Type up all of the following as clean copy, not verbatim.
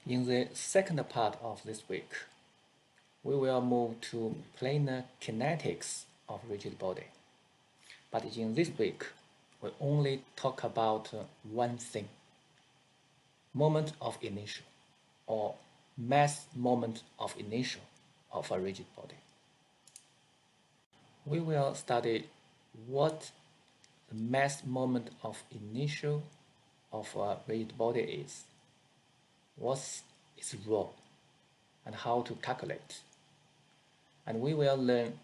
In the second part of this week, we will move to planar kinetics of rigid body. But in this week, we only talk about one thing: moment of inertia, or mass moment of inertia of a rigid body. We will study what the mass moment of inertia of a rigid body is, what's its role, and how to calculate. And we will learn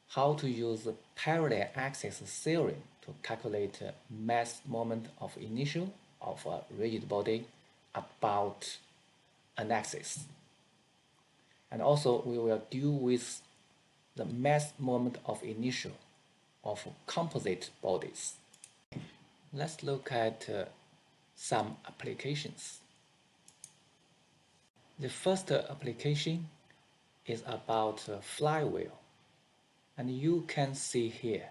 how to use the parallel axis theorem to calculate mass moment of inertia of a rigid body about an axis. And also we will deal with the mass moment of inertia of composite bodies. Let's look at some applications. The first application is about a flywheel, and you can see here,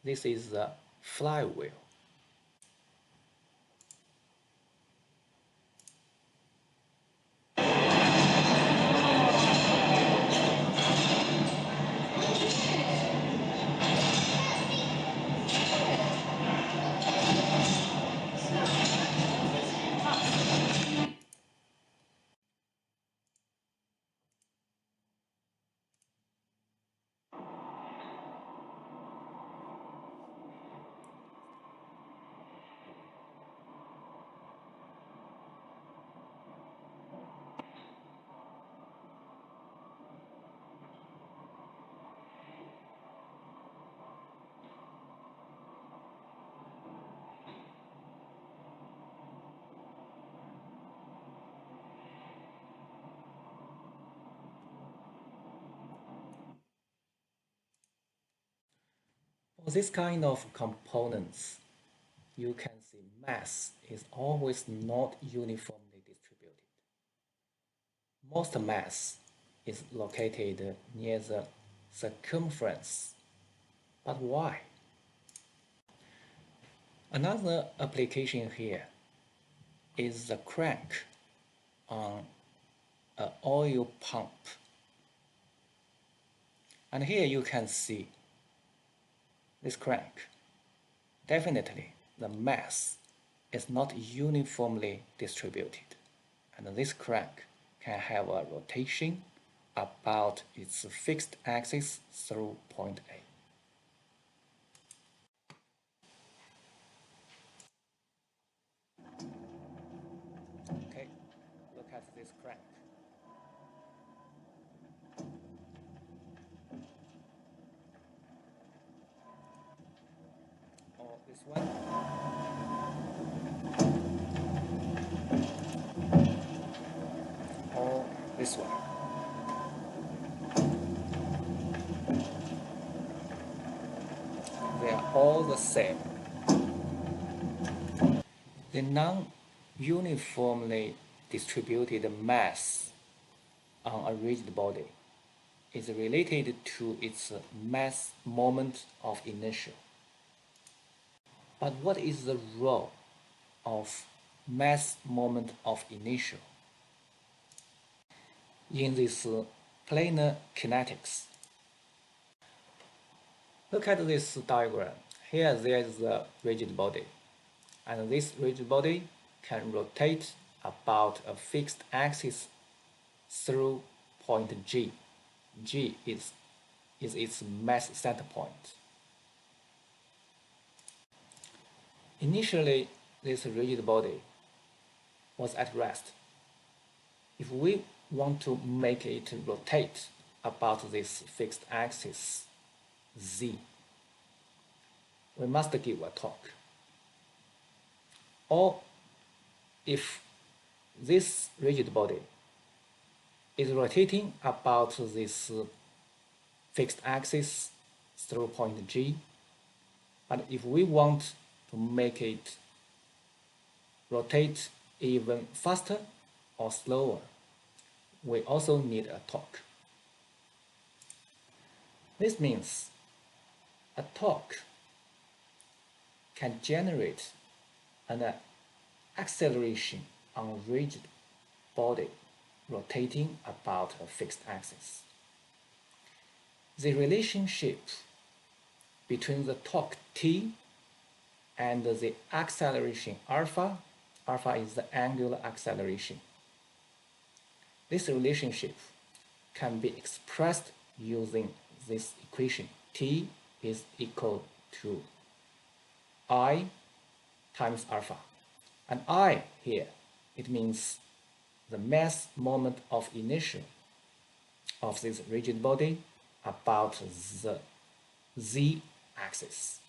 this is the flywheel. For this kind of components, you can see mass is always not uniformly distributed. Most mass is located near the circumference. But why? Another application here is the crank on an oil pump. And here you can see this crank. Definitely the mass is not uniformly distributed, and this crank can have a rotation about its fixed axis through point A. Okay, look at this crank. Or this one. Or this one. They are all the same. The non-uniformly distributed mass on a rigid body is related to its mass moment of inertia. But what is the role of mass moment of inertia in this planar kinetics? Look at this diagram. Here there is a rigid body, and this rigid body can rotate about a fixed axis through point G. G is its mass center point. Initially, this rigid body was at rest. If we want to make it rotate about this fixed axis Z, we must give a torque. Or if this rigid body is rotating about this fixed axis through point G, but if we want to make it rotate even faster or slower, we also need a torque. This means a torque can generate an acceleration on rigid body rotating about a fixed axis. The relationship between the torque T and the acceleration alpha is the angular acceleration. This relationship can be expressed using this equation. T is equal to I times alpha. And I here, it means the mass moment of inertia of this rigid body about the z-axis.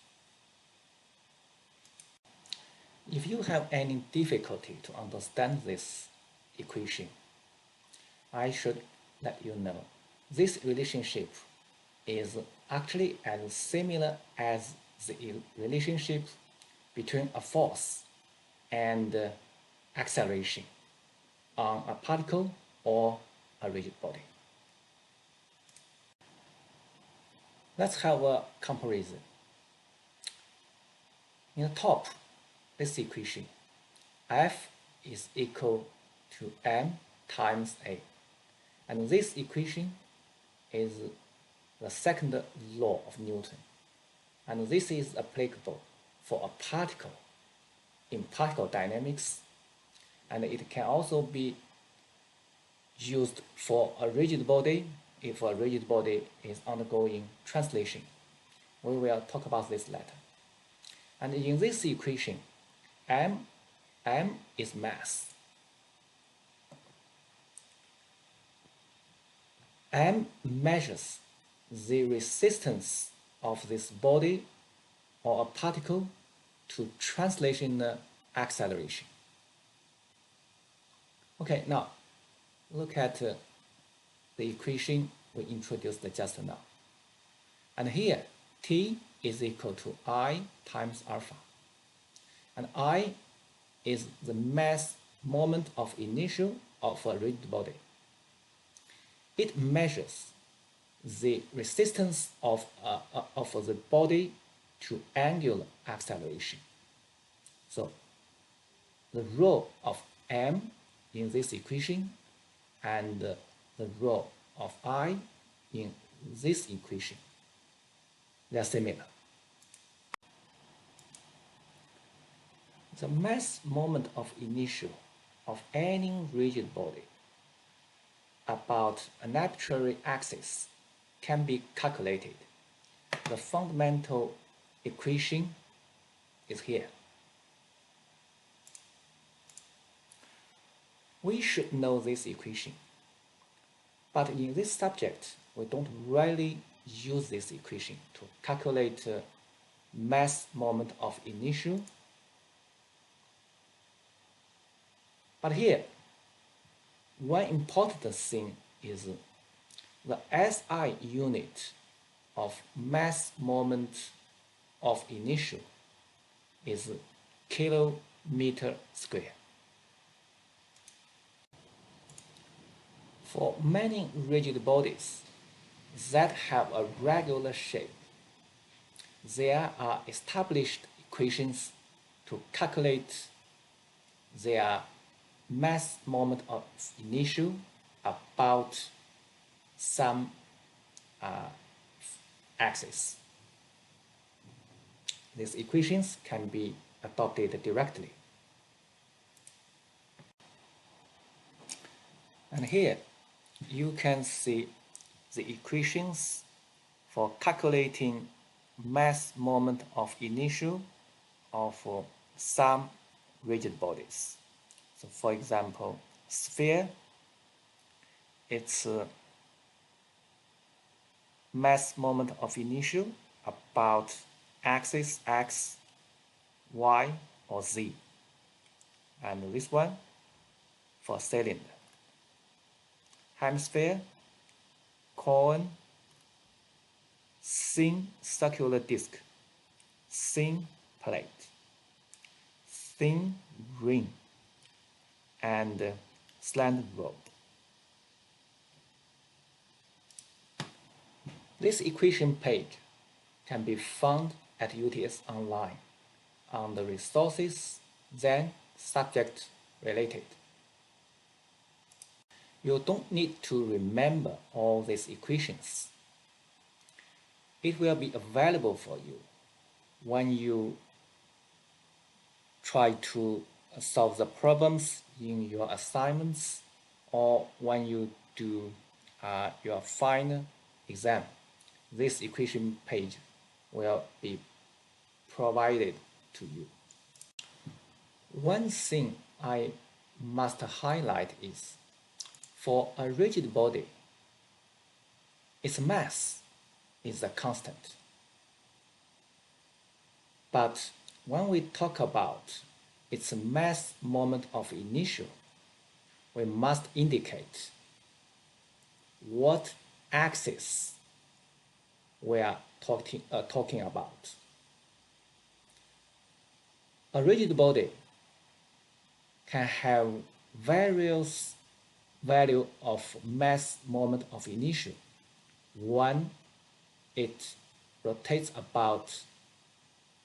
If you have any difficulty to understand this equation, I should let you know. This relationship is actually as similar as the relationship between a force and acceleration on a particle or a rigid body. Let's have a comparison. In the top, this equation, F is equal to m times a. And this equation is the second law of Newton. And this is applicable for a particle in particle dynamics, and it can also be used for a rigid body if a rigid body is undergoing translation. We will talk about this later. And in this equation, m is mass. M measures the resistance of this body or a particle to translation acceleration. Okay, now look at the equation we introduced just now. And here, T is equal to I times alpha. And I is the mass moment of inertia of a rigid body. It measures the resistance of the body to angular acceleration. So the rho of m in this equation and the rho of I in this equation, they are similar. The mass moment of inertia of any rigid body about an arbitrary axis can be calculated. The fundamental equation is here. We should know this equation, but in this subject, we don't really use this equation to calculate mass moment of inertia. But here, one important thing is the SI unit of mass moment of inertia is kilometer square. For many rigid bodies that have a regular shape, there are established equations to calculate their mass moment of inertia about some axis. These equations can be adopted directly. And here you can see the equations for calculating mass moment of inertia of some rigid bodies. So for example, sphere, its mass moment of inertia about axis x, y, or z. And this one for cylinder. Hemisphere, cone, thin circular disc, thin plate, thin ring, and slant rod. This equation page can be found at UTS online on the resources, then subject related. You don't need to remember all these equations. It will be available for you when you try to solve the problems in your assignments or when you do your final exam. This equation page will be provided to you. One thing I must highlight is, for a rigid body, its mass is a constant. But when we talk about its mass moment of inertia, we must indicate what axis we are talking about. A rigid body can have various value of mass moment of inertia when it rotates about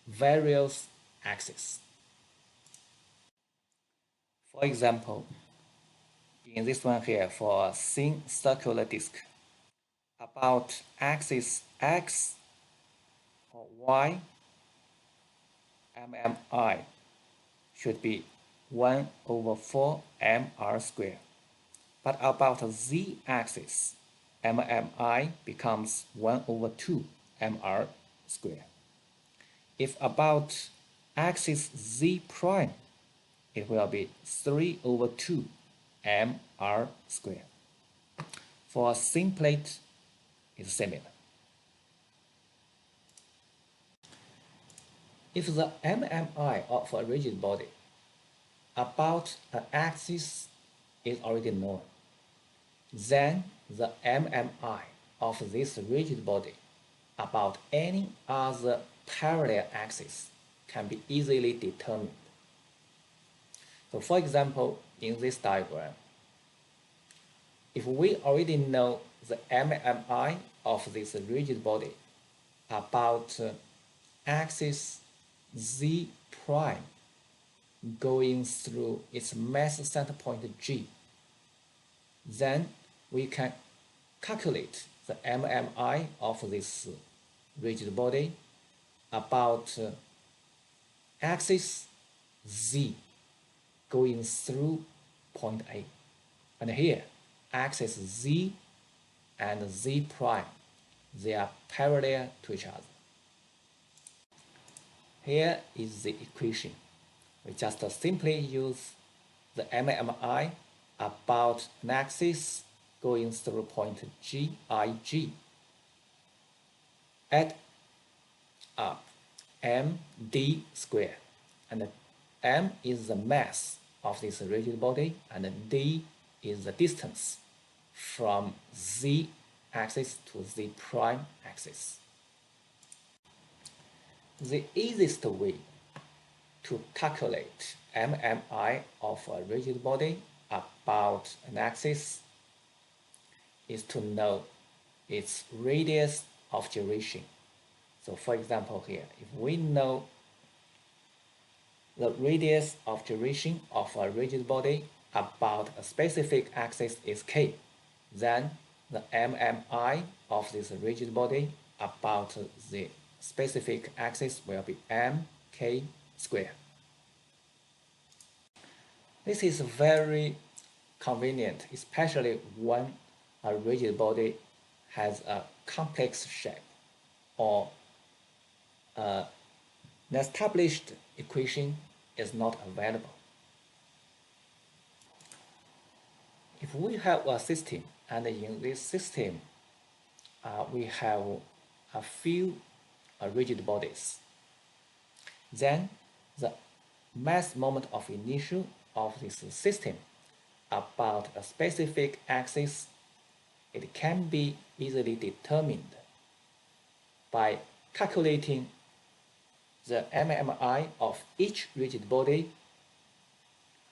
various axes. For example, in this one here, for a thin circular disk, about axis X or Y, MMI should be 1 over 4 mr squared. But about the z-axis, MMI becomes 1 over 2 mr squared. If about axis z prime, it will be 3 over 2 mr squared. For a thin plate, it's similar. If the MMI of a rigid body about an axis is already known, then the MMI of this rigid body about any other parallel axis can be easily determined. So for example, in this diagram, if we already know the MMI of this rigid body about axis z prime going through its mass center point G, then we can calculate the MMI of this rigid body about axis z going through point A. And here, axis z and z prime, they are parallel to each other. Here is the equation. We just simply use the MMI about an axis going through point GIG. Add up md squared, and m is the mass of this rigid body and d is the distance from z axis to z prime axis. The easiest way to calculate MMI of a rigid body about an axis is to know its radius of gyration. So for example here, if we know the radius of gyration of a rigid body about a specific axis is k, then the MMI of this rigid body about the specific axis will be mk squared. This is very convenient, especially when a rigid body has a complex shape or an established equation is not available. If we have a system, and in this system we have a few rigid bodies, then the mass moment of inertia of this system about a specific axis, it can be easily determined by calculating the MMI of each rigid body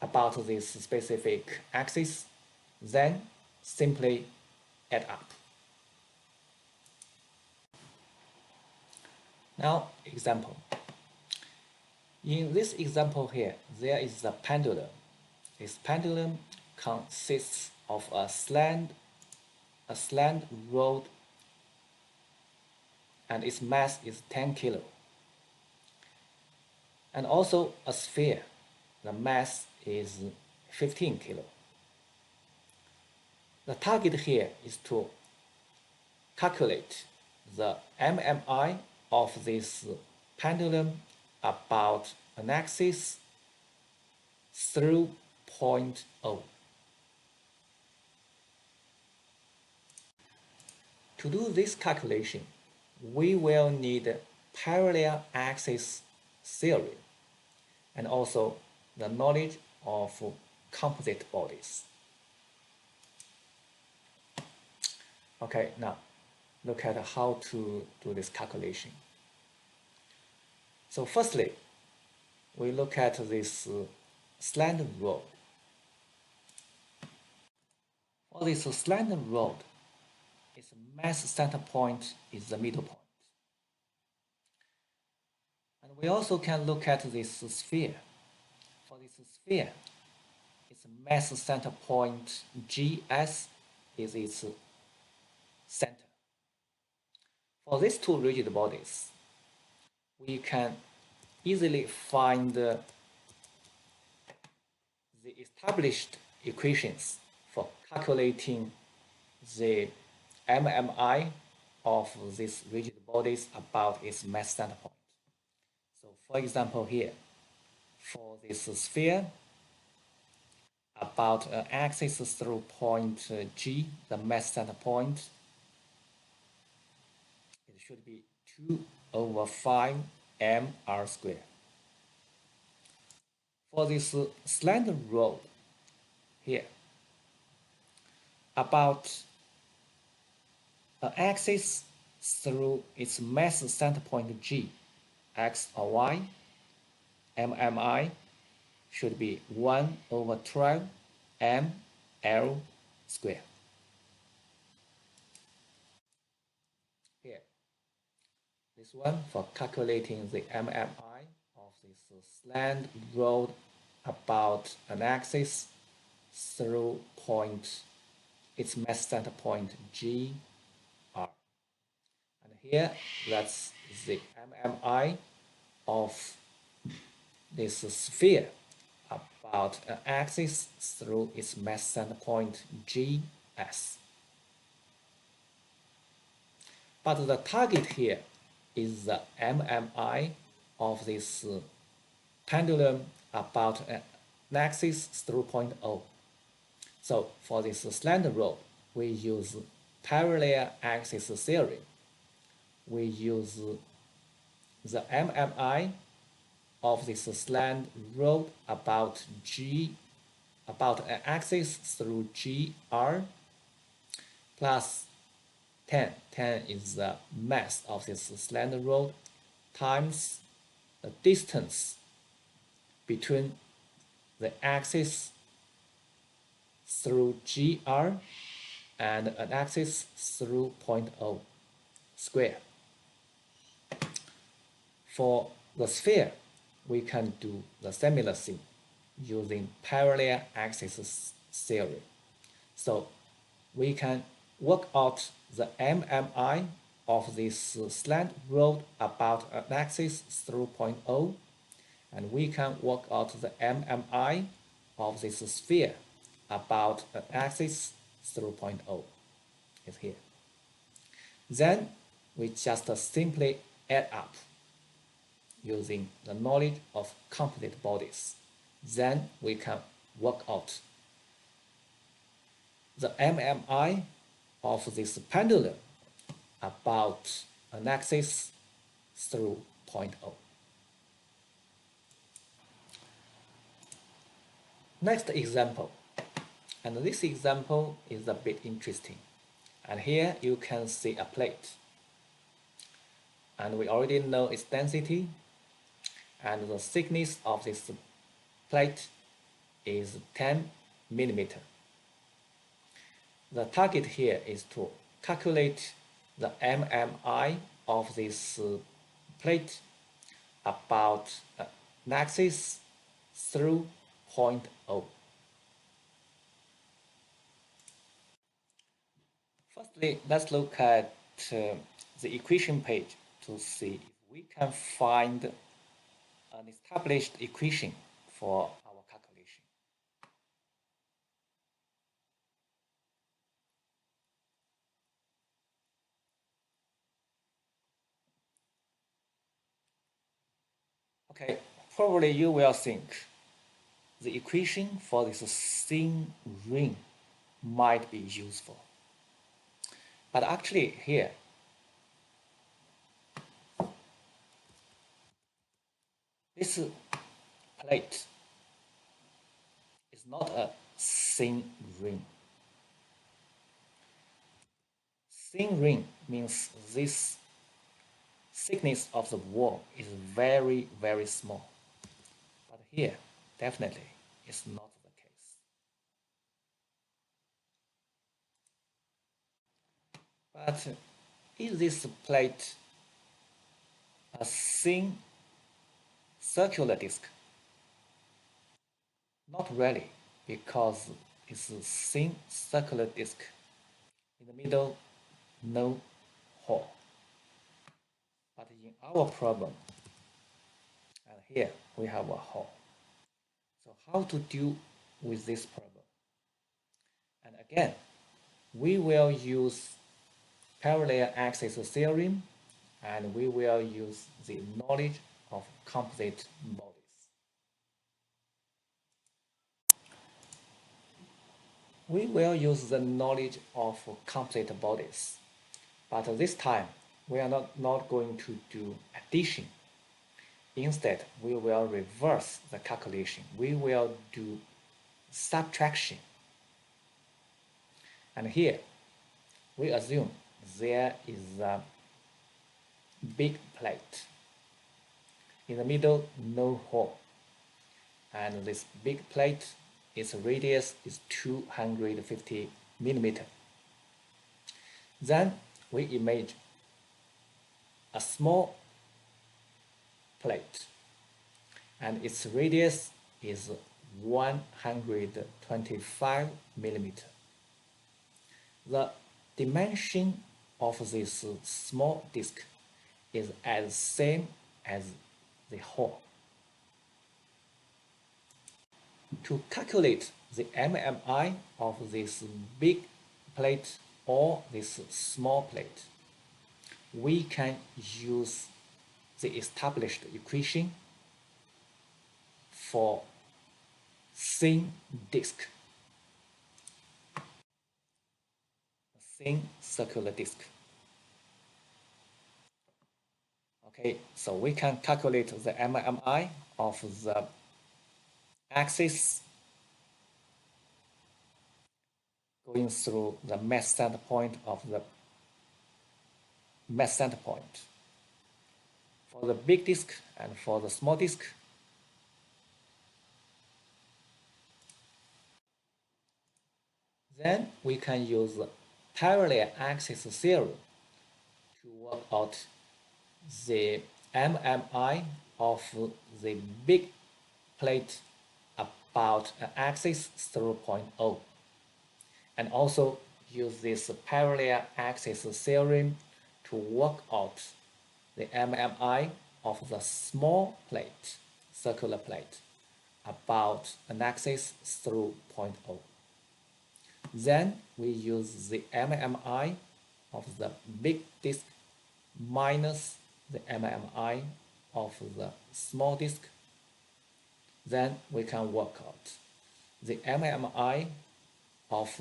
about this specific axis, then simply add up. Now, example. In this example here, there is a pendulum This pendulum consists of a slant rod, and its mass is 10 kilo, and also a sphere. The mass is 15 kilo. The target here is to calculate the MMI of this pendulum about an axis through point O. To do this calculation, we will need parallel axis theory and also the knowledge of composite bodies. Okay, now look at how to do this calculation. So firstly, we look at this slant rod. For this slant rod, its mass center point is the middle point. And we also can look at this sphere. For this sphere, its mass center point GS is its center. For these two rigid bodies, we can easily find the established equations for calculating the MMI of these rigid bodies about its mass center point. So for example here, for this sphere, about an axis through point G, the mass center point, it should be 2/5 mr squared. For this slant rod here, about an axis through its mass center point G, x or y, MMI should be 1/12 ml squared. Here, this one for calculating the MMI of this slant rod about an axis through point, its mass center point G, R. And here, that's the MMI of this sphere about an axis through its mass center point GS. But the target here is the MMI of this pendulum about an axis through point O. So for this slant rod, we use parallel axis theory. We use the MMI of this slant rod about an axis through GR plus 10. 10 is the mass of this slant rod times the distance between the axis through GR and an axis through point O square. For the sphere, we can do the similar thing using parallel axis theory. So we can work out the MMI of this slant rod about an axis through point O, and we can work out the MMI of this sphere about an axis through point O. It's here. Then we just simply add up using the knowledge of composite bodies. Then we can work out the MMI of this pendulum about an axis through point O. Next example, and this example is a bit interesting. And here you can see a plate. And we already know its density, and the thickness of this plate is 10 millimeter. The target here is to calculate the MMI of this plate about an axis through point O. Firstly, let's look at the equation page to see if we can find an established equation for our calculation. Okay, probably you will think the equation for this thin ring might be useful. But actually here, this plate is not a thin ring. Thin ring means this thickness of the wall is very, very small. But here, definitely, it's not the case. But is this plate a thin circular disc? Not really, because it's a thin circular disc. In the middle, no hole. But in our problem, and here we have a hole. So how to deal with this problem? And again, we will use parallel axis theorem, and we will use the knowledge of composite bodies. We will use the knowledge of composite bodies, but this time we are not going to do addition. Instead, we will reverse the calculation. We will do subtraction. And here, we assume there is a big plate. In the middle, no hole. And this big plate, its radius is 250 millimeter. Then we imagine a small plate, and its radius is 125 millimeter. The dimension of this small disk is as same as the hole. To calculate the MMI of this big plate or this small plate, we can use the established equation for thin disk, a thin circular disk. Okay, so we can calculate the MMI of the axis going through the mesh center point of the mesh center point. For the big disk and for the small disk, then we can use the parallel axis theorem to work out the MMI of the big plate about an axis through point O, and also use this parallel axis theorem to work out the MMI of the small plate, circular plate, about an axis through point O. Then we use the MMI of the big disk minus the MMI of the small disk. Then we can work out the MMI of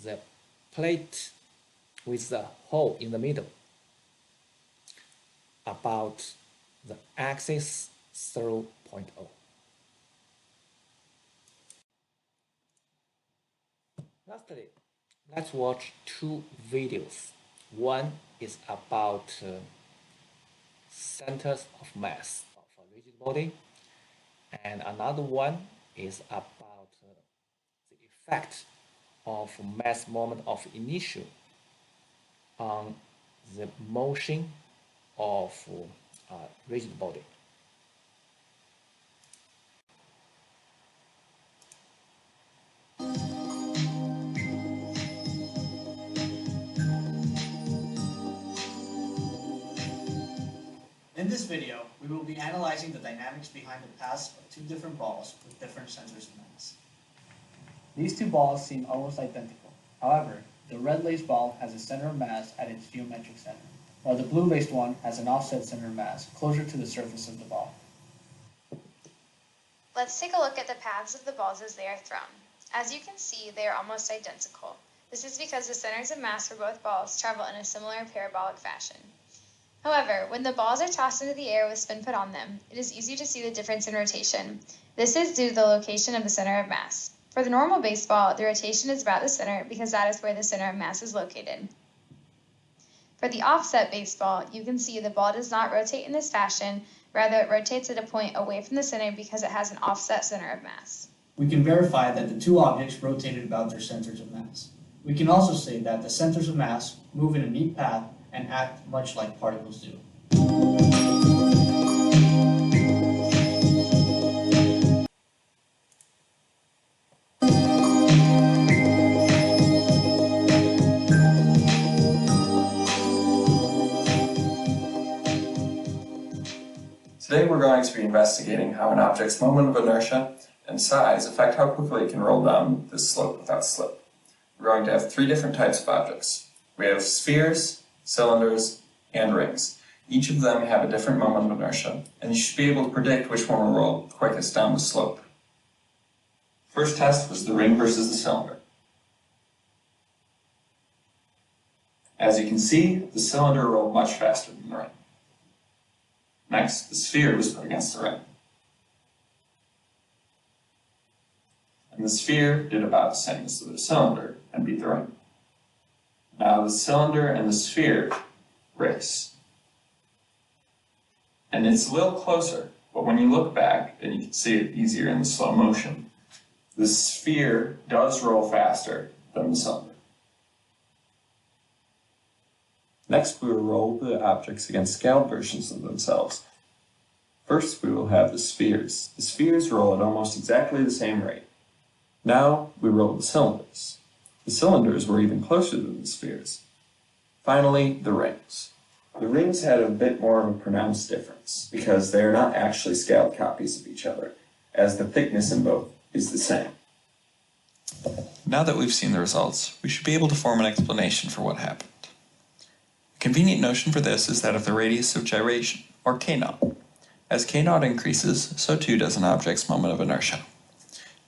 the plate with the hole in the middle about the axis through point O. Lastly, let's watch two videos. One is about centers of mass of a rigid body, and another one is about the effect of mass moment of inertia on the motion of a rigid body. In this video, we will be analyzing the dynamics behind the paths of two different balls with different centers of mass. These two balls seem almost identical. However, the red-laced ball has a center of mass at its geometric center, while the blue-laced one has an offset center of mass closer to the surface of the ball. Let's take a look at the paths of the balls as they are thrown. As you can see, they are almost identical. This is because the centers of mass for both balls travel in a similar parabolic fashion. However, when the balls are tossed into the air with spin put on them, it is easy to see the difference in rotation. This is due to the location of the center of mass. For the normal baseball, the rotation is about the center because that is where the center of mass is located. For the offset baseball, you can see the ball does not rotate in this fashion, rather it rotates at a point away from the center because it has an offset center of mass. We can verify that the two objects rotated about their centers of mass. We can also say that the centers of mass move in a neat path and act much like particles do. Today we're going to be investigating how an object's moment of inertia and size affect how quickly it can roll down this slope without slip. We're going to have three different types of objects. We have spheres, cylinders, and rings. Each of them have a different moment of inertia, and you should be able to predict which one will roll quickest down the slope. First test was the ring versus the cylinder. As you can see, the cylinder rolled much faster than the ring. Next, the sphere was put against the ring. And the sphere did about the same as the cylinder and beat the ring. Now the cylinder and the sphere race. And it's a little closer, but when you look back, and you can see it easier in the slow motion, the sphere does roll faster than the cylinder. Next, we will roll the objects against scaled versions of themselves. First, we will have the spheres. The spheres roll at almost exactly the same rate. Now, we roll the cylinders. The cylinders were even closer than the spheres. Finally, the rings. The rings had a bit more of a pronounced difference, because they are not actually scaled copies of each other, as the thickness in both is the same. Now that we've seen the results, we should be able to form an explanation for what happened. A convenient notion for this is that of the radius of gyration, or k0. As k0 increases, so too does an object's moment of inertia.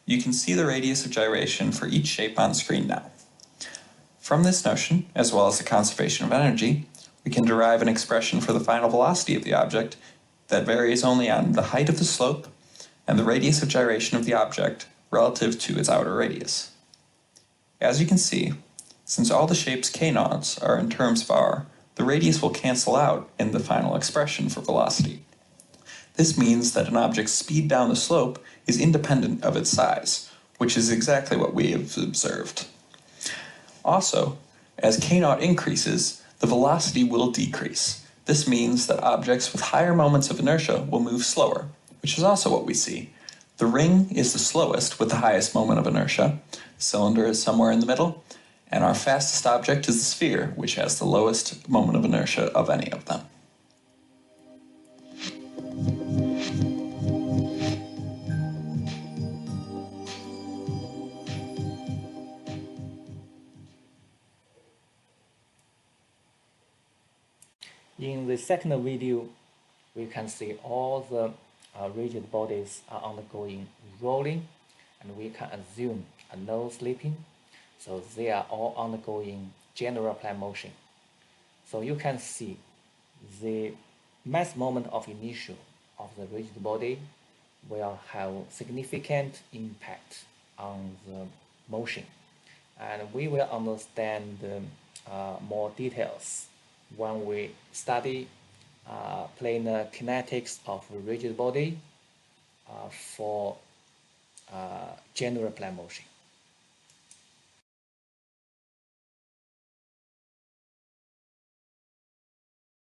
You can see the radius of gyration for each shape on screen now. From this notion, as well as the conservation of energy, we can derive an expression for the final velocity of the object that varies only on the height of the slope and the radius of gyration of the object relative to its outer radius. As you can see, since all the shapes k0s are in terms of r, the radius will cancel out in the final expression for velocity. This means that an object's speed down the slope is independent of its size, which is exactly what we have observed. Also, as k0 increases, the velocity will decrease. This means that objects with higher moments of inertia will move slower, which is also what we see. The ring is the slowest with the highest moment of inertia, the cylinder is somewhere in the middle, and our fastest object is the sphere, which has the lowest moment of inertia of any of them. In the second video, we can see all the rigid bodies are undergoing rolling, and we can assume no slipping. So they are all undergoing general plane motion. So you can see the mass moment of inertia of the rigid body will have significant impact on the motion. And we will understand more details when we study planar kinetics of a rigid body for general plane motion.